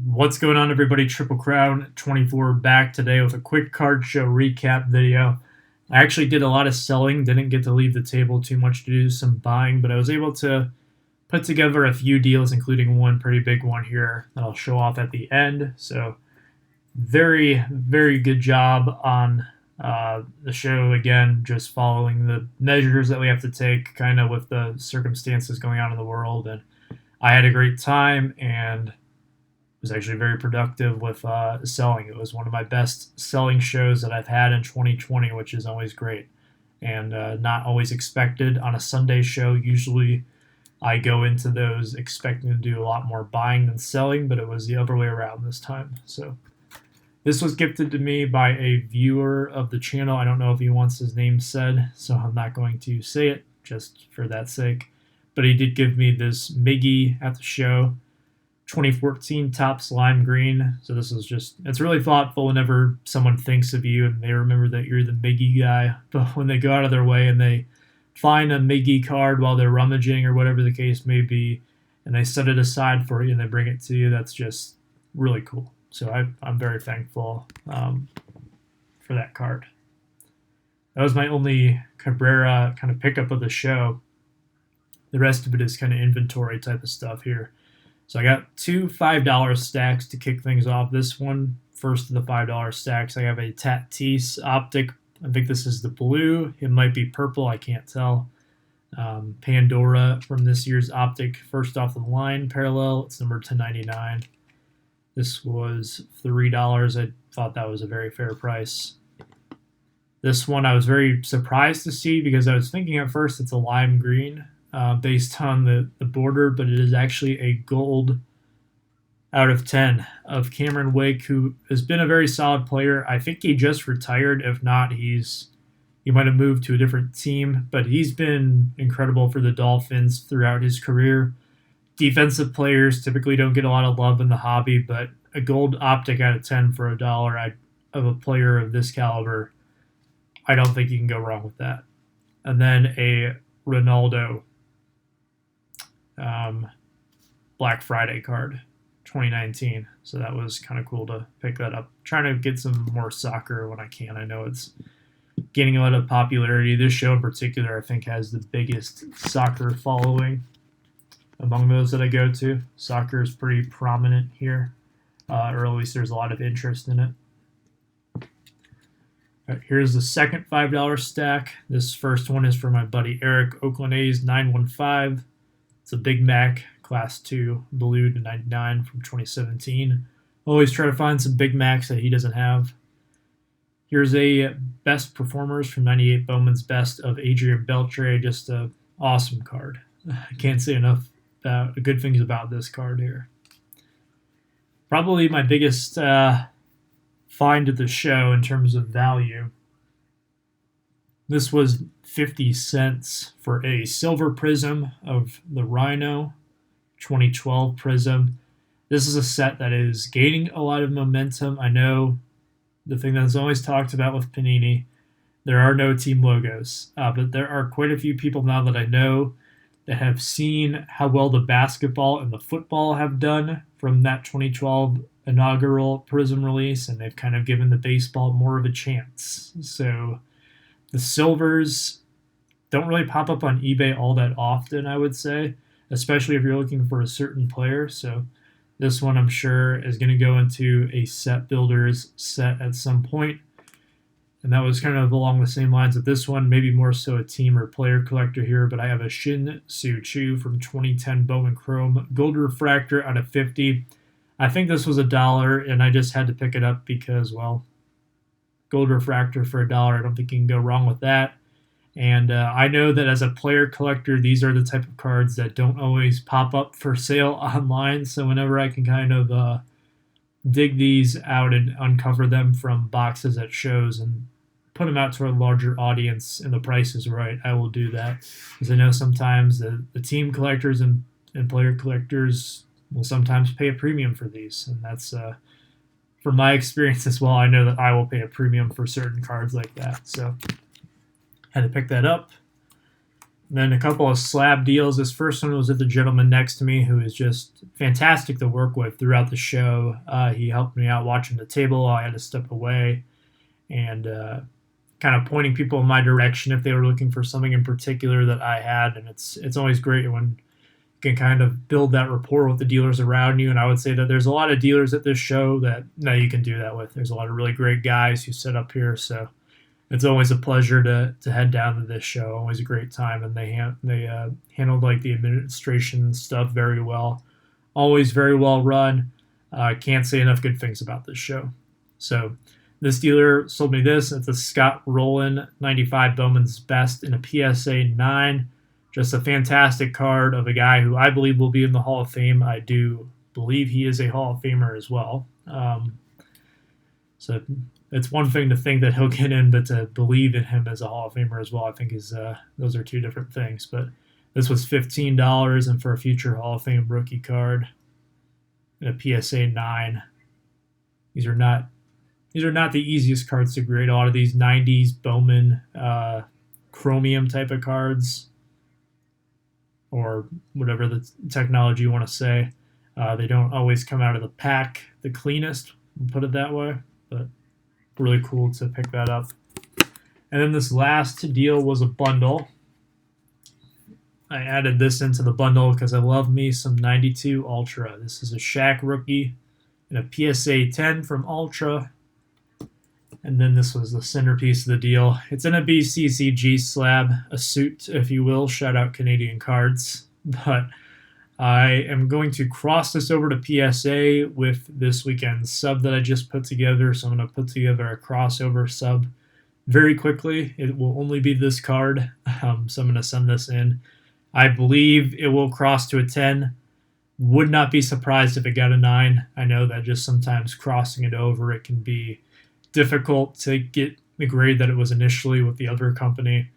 What's going on, everybody? Triple Crown 24 back today with a quick card show recap video. I actually did a lot of selling, didn't get to leave the table too much to do some buying, but I was able to put together a few deals, including one pretty big one here that I'll show off at the end. So, very, very good job on the show. Again, just following the measures that we have to take, kind of with the circumstances going on in the world. And I had a great time and was actually very productive with selling. It was one of my best selling shows that I've had in 2020, which is always great and not always expected on a Sunday show. Usually I go into those expecting to do a lot more buying than selling, but it was the other way around this time. So this was gifted to me by a viewer of the channel. I don't know if he wants his name said, so I'm not going to say it just for that sake. But he did give me this Miggy at the show. 2014 Topps Lime Green. So this is just, it's really thoughtful whenever someone thinks of you and they remember that you're the Miggy guy. But when they go out of their way and they find a Miggy card while they're rummaging or whatever the case may be, and they set it aside for you and they bring it to you, that's just really cool. So I'm very thankful for that card. That was my only Cabrera kind of pickup of the show. The rest of it is kind of inventory type of stuff here. So I got two $5 stacks to kick things off. This one, first of the $5 stacks, I have a Tatis optic. I think this is the blue. It might be purple. I can't tell. Pandora from this year's optic, first off the line, parallel. It's number 1099. This was $3. I thought that was a very fair price. This one I was very surprised to see because I was thinking at first it's a lime green. Based on the border, but it is actually a gold out of 10 of Cameron Wake, who has been a very solid player. I think he just retired. If not, he might have moved to a different team, but he's been incredible for the Dolphins throughout his career. Defensive players typically don't get a lot of love in the hobby, but a gold optic out of 10 for $1 of a player of this caliber, I don't think you can go wrong with that. And then a Ronaldo Black Friday card, 2019. So that was kind of cool to pick that up. Trying to get some more soccer when I can. I know it's gaining a lot of popularity. This show in particular, I think, has the biggest soccer following among those that I go to. Soccer is pretty prominent here, or at least there's a lot of interest in it. All right, here's the second $5 stack. This first one is for my buddy Eric, Oakland A's 915. It's a Big Mac Class 2 blue to 99 from 2017. Always try to find some Big Macs that he doesn't have. Here's a Best Performers from 98 Bowman's Best of Adrian Beltre. Just an awesome card. I can't say enough good things about this card here. Probably my biggest find of the show in terms of value. This was 50 cents for a silver prism of the Rhino 2012 prism. This is a set that is gaining a lot of momentum. I know the thing that's always talked about with Panini, there are no team logos, but there are quite a few people now that I know that have seen how well the basketball and the football have done from that 2012 inaugural prism release, and they've kind of given the baseball more of a chance. So the silvers don't really pop up on eBay all that often, I would say, especially if you're looking for a certain player. So this one, I'm sure, is going to go into a set builder's set at some point. And that was kind of along the same lines of this one, maybe more so a team or player collector here, but I have a Shin Soo Choo from 2010 Bowman Chrome Gold Refractor out of 50. I think this was $1, and I just had to pick it up because, well, gold refractor for $1. I don't think you can go wrong with that. And I know that as a player collector, these are the type of cards that don't always pop up for sale online. So whenever I can kind of dig these out and uncover them from boxes at shows and put them out to a larger audience and the price is right, I will do that. Because I know sometimes the team collectors and player collectors will sometimes pay a premium for these. And that's from my experience as well, I know that I will pay a premium for certain cards like that. So had to pick that up. And then a couple of slab deals. This first one was with the gentleman next to me who is just fantastic to work with throughout the show. He helped me out watching the table. I had to step away and kind of pointing people in my direction if they were looking for something in particular that I had. And it's always great when you can kind of build that rapport with the dealers around you. And I would say that there's a lot of dealers at this show that you can do that with. There's a lot of really great guys who sit up here. So it's always a pleasure to head down to this show. Always a great time, and they handled like the administration stuff very well. Always very well run. Can't say enough good things about this show. So this dealer sold me this. It's a Scott Rowland 95 Bowman's Best in a PSA 9. Just a fantastic card of a guy who I believe will be in the Hall of Fame. I do believe he is a Hall of Famer as well. So it's one thing to think that he'll get in, but to believe in him as a Hall of Famer as well, I think those are two different things. But this was $15, and for a future Hall of Fame rookie card in a PSA 9, these are not the easiest cards to grade. A lot of these 90s Bowman chromium type of cards, or whatever the technology you want to say, they don't always come out of the pack the cleanest, we'll put it that way, but really cool to pick that up. And then this last deal was a bundle. I added this into the bundle because I love me some 92 Ultra. This is a Shaq rookie and a PSA 10 from Ultra. And then this was the centerpiece of the deal. It's in a BCCG slab, a suit, if you will. Shout out Canadian Cards. But I am going to cross this over to PSA with this weekend's sub that I just put together. So I'm going to put together a crossover sub very quickly. It will only be this card. So I'm going to send this in. I believe it will cross to a 10. Would not be surprised if it got a 9. I know that just sometimes crossing it over, it can be difficult to get the grade that it was initially with the other company.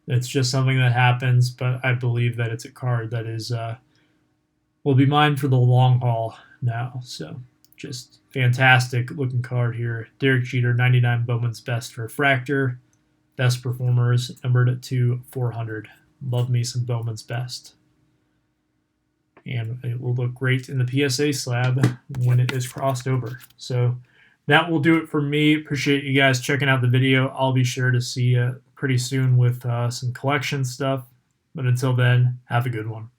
It's just something that happens, but I believe that it's a card that is will be mine for the long haul now. So just fantastic looking card here. Derek Jeter, 99 Bowman's Best Refractor. Best performers numbered to 400. Love me some Bowman's Best. And it will look great in the PSA slab when it is crossed over. So that will do it for me. Appreciate you guys checking out the video. I'll be sure to see you pretty soon with some collection stuff. But until then, have a good one.